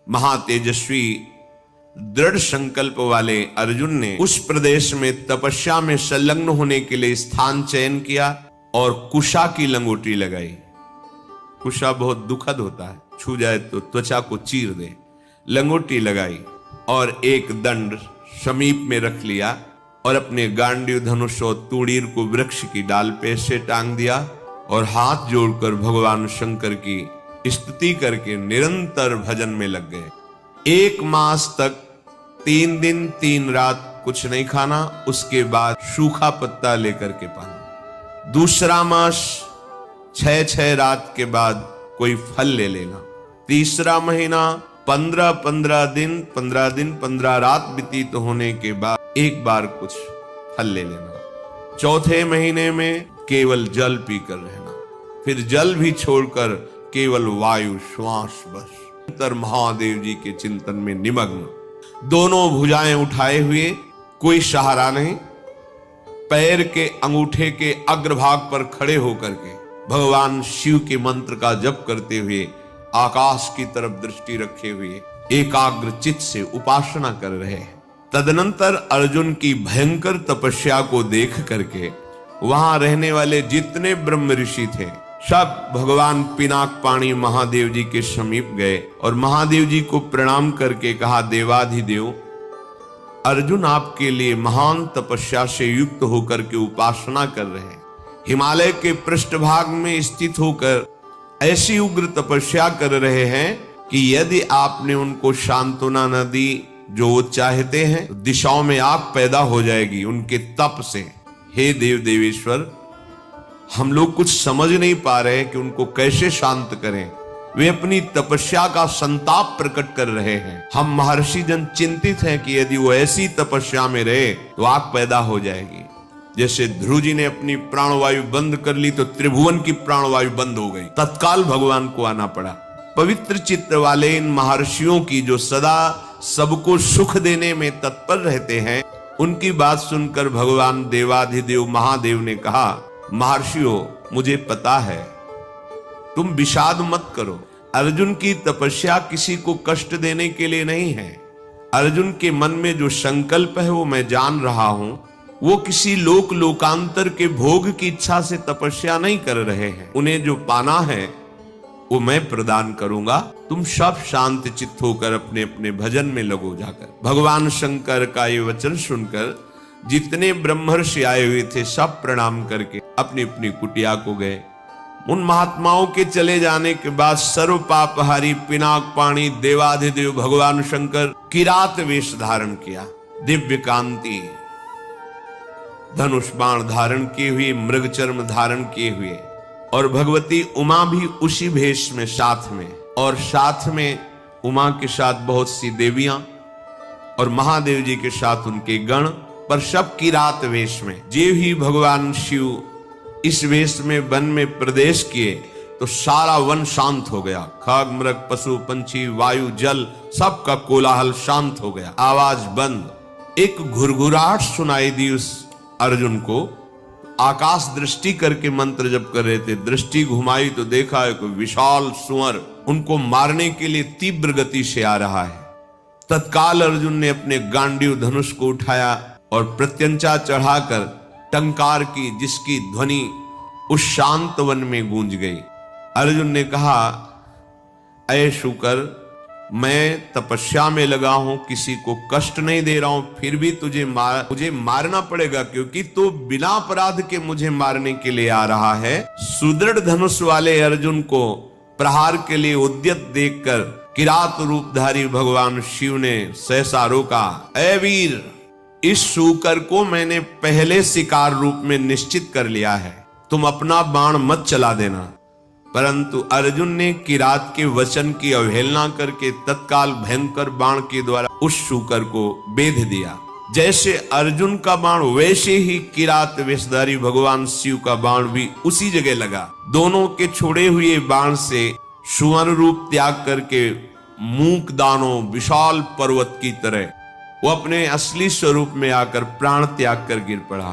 महातेजस्वी दृढ़ संकल्प वाले अर्जुन ने उस प्रदेश में तपस्या में संलग्न होने के लिए स्थान चयन किया और कुशा की लंगोटी लगाई। कुशा बहुत दुखद होता है, छू जाए तो त्वचा को चीर दे। लंगोटी लगाई और एक दंड समीप में रख लिया और अपने गांडीव धनुष और तूणीर को वृक्ष की डाल पे से टांग दिया और हाथ जोड़कर भगवान शंकर की स्तुति करके निरंतर भजन में लग गए। 1 मास तक 3 दिन 3 रात कुछ नहीं खाना, उसके बाद सूखा पत्ता लेकर के पाना। दूसरा मास 6 रात के बाद कोई फल ले लेना। तीसरा महीना 15 दिन 15 रात व्यतीत होने के बाद एक बार कुछ फल ले लेना। चौथे महीने में केवल जल पीकर रहना, फिर जल भी छोड़कर केवल वायु श्वास बस। अंतर महादेव जी के चिंतन में निमग्न, दोनों भुजाएं उठाए हुए, कोई सहारा नहीं, पैर के अंगूठे के अग्रभाग पर खड़े होकर के भगवान शिव के मंत्र का जप करते हुए आकाश की तरफ दृष्टि रखे हुए एकाग्र चित्त से उपासना कर रहे हैं। तदनंतर अर्जुन की भयंकर तपस्या को देख करके वहां रहने वाले जितने ब्रह्म ऋषि थे सब भगवान पिनाकपाणी महादेव जी के समीप गए और महादेव जी को प्रणाम करके कहा, देवाधिदेव, अर्जुन आपके लिए महान तपस्या से युक्त होकर के उपासना कर रहे हैं। हिमालय के पृष्ठभाग में स्थित होकर ऐसी उग्र तपस्या कर रहे हैं कि यदि आपने उनको सांत्वना न दी जो वो चाहते हैं तो दिशाओं में आग पैदा हो जाएगी उनके तप से। हे देव देवेश्वर, हम लोग कुछ समझ नहीं पा रहे कि उनको कैसे शांत करें। वे अपनी तपस्या का संताप प्रकट कर रहे हैं। हम महर्षि जन चिंतित हैं कि यदि वो ऐसी तपस्या में रहे तो आग पैदा हो जाएगी। जैसे ध्रुव जी ने अपनी प्राणवायु बंद कर ली तो त्रिभुवन की प्राणवायु बंद हो गई, तत्काल भगवान को आना पड़ा। पवित्र चित्त वाले इन महर्षियों की जो सदा सबको सुख देने में तत्पर रहते हैं, उनकी बात सुनकर भगवान देवाधिदेव महादेव ने कहा, महर्षियों, मुझे पता है, तुम विषाद मत करो। अर्जुन की तपस्या किसी को कष्ट देने के लिए नहीं है। अर्जुन के मन में जो संकल्प है वो मैं जान रहा हूं। वो किसी लोकांतर के भोग की इच्छा से तपस्या नहीं कर रहे हैं। उन्हें जो पाना है वो मैं प्रदान करूंगा। तुम सब शांत चित्त होकर अपने अपने भजन में लगो जाकर। भगवान शंकर का ये वचन सुनकर जितने ब्रह्मर्षि आए हुए थे सब प्रणाम करके अपनी अपनी कुटिया को गए। उन महात्माओं के चले जाने के बाद सर्व पापहारी पिनाकपाणी देवाधिदेव भगवान शंकर किरात वेश धारण किया, दिव्य कांति, धनुष बाण धारण किए हुए, मृग चर्म धारण किए हुए, और भगवती उमा भी उसी भेष में साथ में, और साथ में उमा के साथ बहुत सी देवियां और महादेव जी के साथ उनके गण, पर सब किरात वेश में। जे ही भगवान शिव इस वेश में वन में प्रवेश किए तो सारा वन शांत हो गया। खग मृग पशु पंछी वायु जल सबका कोलाहल शांत हो गया, आवाज बंद। एक घुरघुराहट सुनाई दी उस अर्जुन को। आकाश दृष्टि करके मंत्र जप कर रहे थे, दृष्टि घुमाई तो देखा एक विशाल सुअर उनको मारने के लिए तीव्र गति से आ रहा है। तत्काल अर्जुन ने अपने गांडीव धनुष को उठाया और प्रत्यंचा चढ़ाकर टंकार की, जिसकी ध्वनि उस शांत वन में गूंज गई। अर्जुन ने कहा, ऐ शुकर, मैं तपस्या में लगा हूं, किसी को कष्ट नहीं दे रहा हूं, फिर भी मुझे मारना पड़ेगा क्योंकि तू बिना अपराध के मुझे मारने के लिए आ रहा है। सुदृढ़ धनुष वाले अर्जुन को प्रहार के लिए उद्यत देखकर किरात रूपधारी भगवान शिव ने सहसा रोका, ऐ वीर, इस शूकर को मैंने पहले शिकार रूप में निश्चित कर लिया है, तुम अपना बाण मत चला देना। परंतु अर्जुन ने किरात के वचन की अवहेलना करके तत्काल भयंकर बाण के द्वारा उस शूकर को बेध दिया। जैसे अर्जुन का बाण वैसे ही किरात वेशधारी भगवान शिव का बाण भी उसी जगह लगा। दोनों के छोड़े हुए बाण से सुवर्ण रूप त्याग करके मूक दानों विशाल पर्वत की तरह वो अपने असली स्वरूप में आकर प्राण त्याग कर गिर पड़ा।